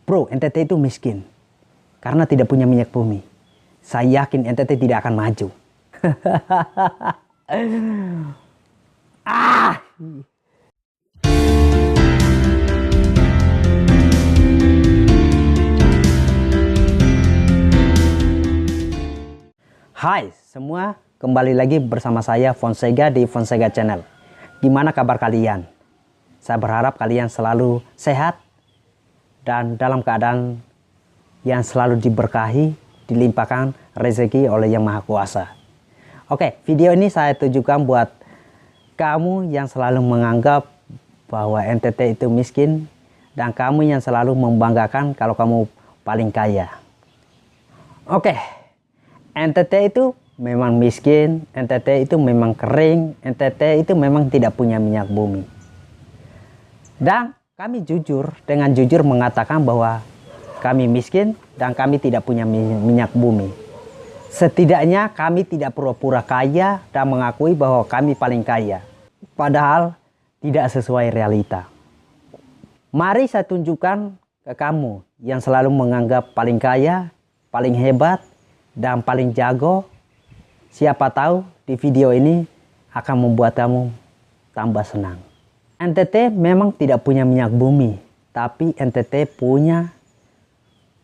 Bro, NTT itu miskin karena tidak punya minyak bumi. Saya yakin NTT tidak akan maju. ah. Hai semua, kembali lagi bersama saya Fonsega di Fonsega Channel. Gimana kabar kalian? Saya berharap kalian selalu sehat dan dalam keadaan yang selalu diberkahi, dilimpahkan rezeki oleh Yang Maha Kuasa. Oke, video ini saya tujukan buat kamu yang selalu menganggap bahwa NTT itu miskin dan kamu yang selalu membanggakan kalau kamu paling kaya. Oke, NTT itu memang miskin, NTT itu memang kering, NTT itu memang tidak punya minyak bumi. Dan kami dengan jujur mengatakan bahwa kami miskin dan kami tidak punya minyak bumi. Setidaknya kami tidak pura-pura kaya dan mengakui bahwa kami paling kaya. Padahal tidak sesuai realita. Mari saya tunjukkan ke kamu yang selalu menganggap paling kaya, paling hebat, dan paling jago. Siapa tahu di video ini akan membuat kamu tambah senang. NTT memang tidak punya minyak bumi, tapi NTT punya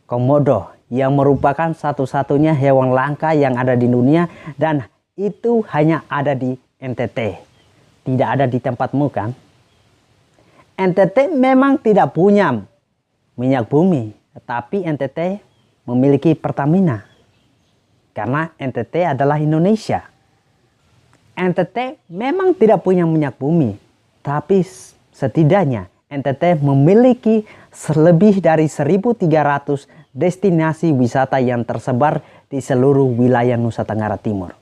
komodo yang merupakan satu-satunya hewan langka yang ada di dunia, dan itu hanya ada di NTT. Tidak ada di tempatmu kan? NTT memang tidak punya minyak bumi, tapi NTT memiliki Pertamina. Karena NTT adalah Indonesia. NTT memang tidak punya minyak bumi, tapi setidaknya NTT memiliki lebih dari 1.300 destinasi wisata yang tersebar di seluruh wilayah Nusa Tenggara Timur.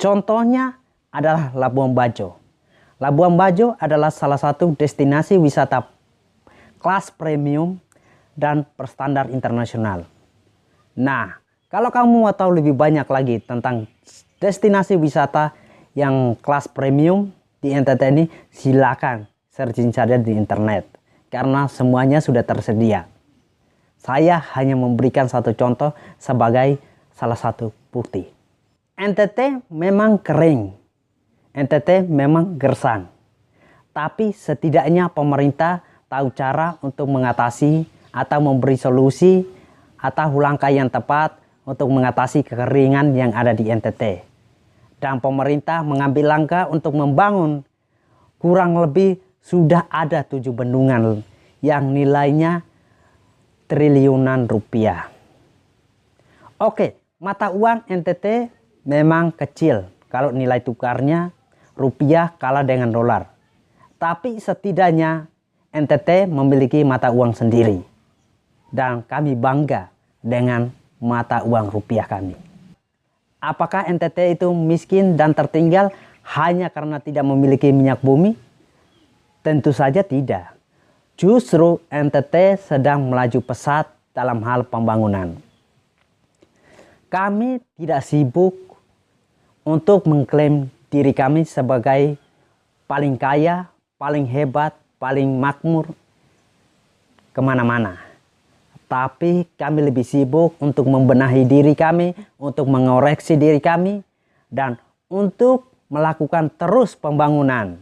Contohnya adalah Labuan Bajo. Labuan Bajo adalah salah satu destinasi wisata kelas premium dan berstandar internasional. Nah, kalau kamu mau tahu lebih banyak lagi tentang destinasi wisata yang kelas premium di NTT ini, silakan searching saja di internet karena semuanya sudah tersedia. Saya hanya memberikan satu contoh sebagai salah satu bukti. NTT memang kering, NTT memang gersang, tapi setidaknya pemerintah tahu cara untuk mengatasi atau memberi solusi atau langkah yang tepat untuk mengatasi kekeringan yang ada di NTT. Dan pemerintah mengambil langkah untuk membangun kurang lebih sudah ada 7 bendungan yang nilainya triliunan rupiah. Oke, mata uang NTT memang kecil kalau nilai tukarnya rupiah kalah dengan dolar. Tapi setidaknya NTT memiliki mata uang sendiri. Dan kami bangga dengan mata uang rupiah kami. Apakah NTT itu miskin dan tertinggal hanya karena tidak memiliki minyak bumi? Tentu saja tidak. Justru NTT sedang melaju pesat dalam hal pembangunan. Kami tidak sibuk untuk mengklaim diri kami sebagai paling kaya, paling hebat, paling makmur kemana-mana. Tapi kami lebih sibuk untuk membenahi diri kami, untuk mengoreksi diri kami, dan untuk melakukan terus pembangunan.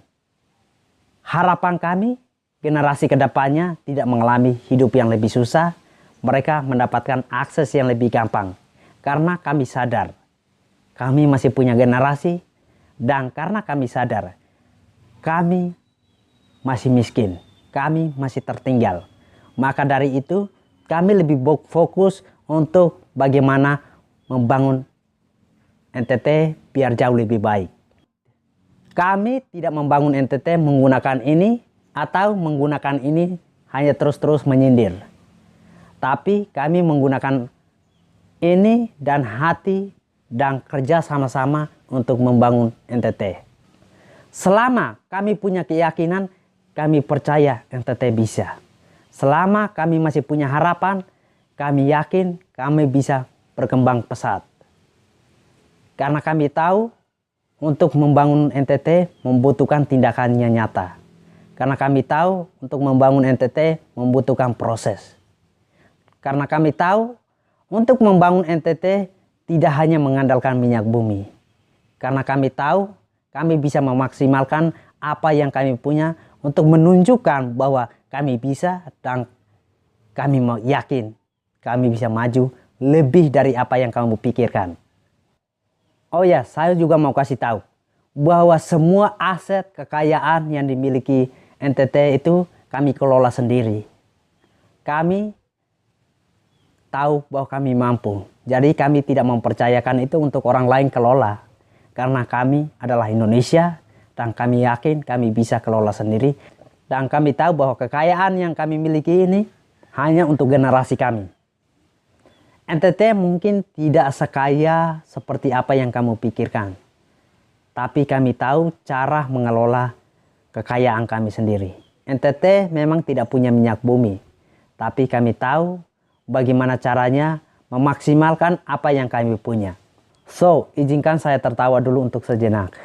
Harapan kami, generasi kedepannya tidak mengalami hidup yang lebih susah, mereka mendapatkan akses yang lebih gampang. Karena kami sadar, kami masih punya generasi, dan karena kami sadar, kami masih miskin, kami masih tertinggal. Maka dari itu, kami lebih fokus untuk bagaimana membangun NTT biar jauh lebih baik. Kami tidak membangun NTT menggunakan ini atau menggunakan ini hanya terus-terus menyindir. Tapi kami menggunakan ini dan hati dan kerja sama-sama untuk membangun NTT. Selama kami punya keyakinan, kami percaya NTT bisa. Selama kami masih punya harapan, kami yakin kami bisa berkembang pesat. Karena kami tahu untuk membangun NTT membutuhkan tindakannya nyata. Karena kami tahu untuk membangun NTT membutuhkan proses. Karena kami tahu untuk membangun NTT tidak hanya mengandalkan minyak bumi. Karena kami tahu kami bisa memaksimalkan apa yang kami punya untuk menunjukkan bahwa kami bisa, dan kami mau yakin kami bisa maju lebih dari apa yang kamu pikirkan. Oh ya, saya juga mau kasih tahu bahwa semua aset kekayaan yang dimiliki NTT itu kami kelola sendiri. Kami tahu bahwa kami mampu. Jadi kami tidak mempercayakan itu untuk orang lain kelola. Karena kami adalah Indonesia dan kami yakin kami bisa kelola sendiri. Dan kami tahu bahwa kekayaan yang kami miliki ini hanya untuk generasi kami. NTT mungkin tidak sekaya seperti apa yang kamu pikirkan. Tapi kami tahu cara mengelola kekayaan kami sendiri. NTT memang tidak punya minyak bumi. Tapi kami tahu bagaimana caranya memaksimalkan apa yang kami punya. So, izinkan saya tertawa dulu untuk sejenak.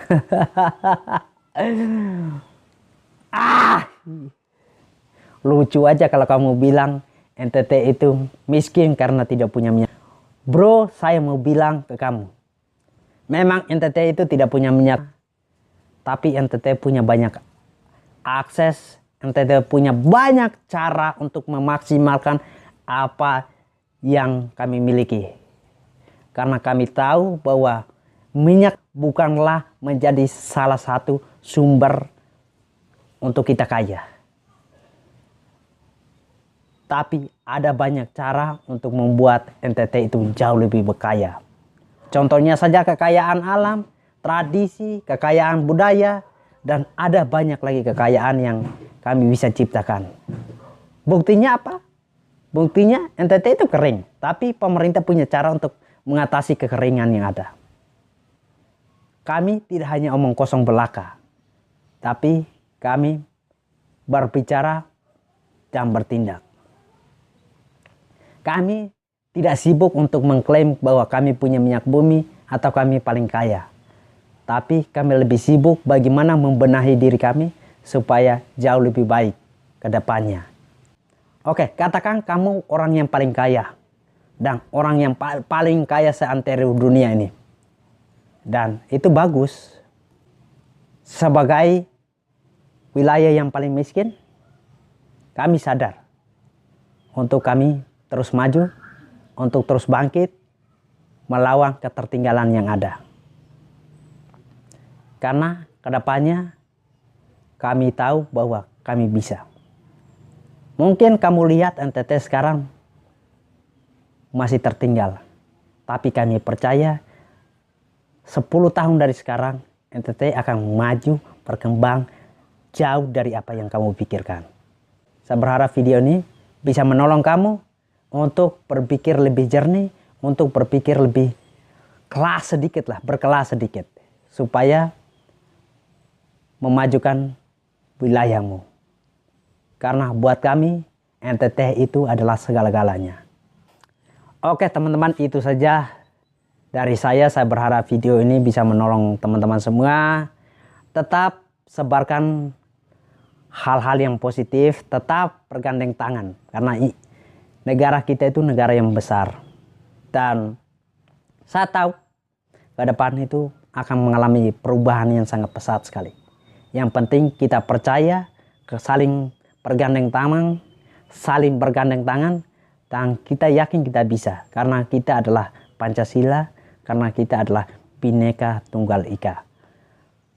Lucu aja kalau kamu bilang NTT itu miskin karena tidak punya minyak. Bro, saya mau bilang ke kamu. Memang NTT itu tidak punya minyak. Tapi NTT punya banyak akses. NTT punya banyak cara untuk memaksimalkan apa yang kami miliki. Karena kami tahu bahwa minyak bukanlah menjadi salah satu sumber untuk kita kaya. Tapi ada banyak cara untuk membuat NTT itu jauh lebih berkaya. Contohnya saja kekayaan alam, tradisi, kekayaan budaya, dan ada banyak lagi kekayaan yang kami bisa ciptakan. Buktinya apa? Buktinya NTT itu kering, tapi pemerintah punya cara untuk mengatasi kekeringan yang ada. Kami tidak hanya omong kosong belaka, tapi kami berbicara dan bertindak. Kami tidak sibuk untuk mengklaim bahwa kami punya minyak bumi atau kami paling kaya. Tapi kami lebih sibuk bagaimana membenahi diri kami supaya jauh lebih baik ke depannya. Oke, katakan kamu orang yang paling kaya. Dan orang yang paling kaya seantero dunia ini. Dan itu bagus. Sebagai wilayah yang paling miskin, kami sadar untuk kami terus maju, untuk terus bangkit, melawan ketertinggalan yang ada. Karena kedepannya kami tahu bahwa kami bisa. Mungkin kamu lihat NTT sekarang masih tertinggal. Tapi kami percaya 10 tahun dari sekarang NTT akan maju, berkembang jauh dari apa yang kamu pikirkan. Saya berharap video ini bisa menolong kamu untuk berpikir lebih jernih, untuk berpikir lebih kelas sedikit lah, berkelas sedikit. Supaya memajukan wilayahmu. Karena buat kami, NTT itu adalah segala-galanya. Oke teman-teman, itu saja dari saya. Saya berharap video ini bisa menolong teman-teman semua. Tetap sebarkan hal-hal yang positif, tetap bergandeng tangan. Karena negara kita itu negara yang besar. Dan saya tahu ke depan itu akan mengalami perubahan yang sangat pesat sekali. Yang penting kita percaya, saling bergandeng tangan, dan kita yakin kita bisa. Karena kita adalah Pancasila, karena kita adalah Bhinneka Tunggal Ika.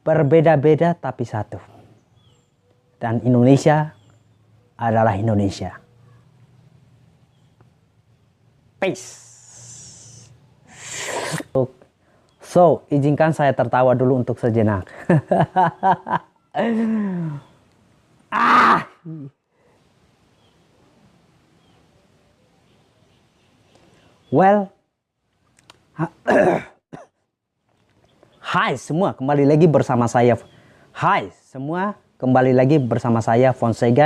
Berbeda-beda tapi satu. Dan Indonesia adalah Indonesia. Peace. So, izinkan saya tertawa dulu untuk sejenak. Well, hai semua, kembali lagi bersama saya. Hai semua, kembali lagi bersama saya Fonseca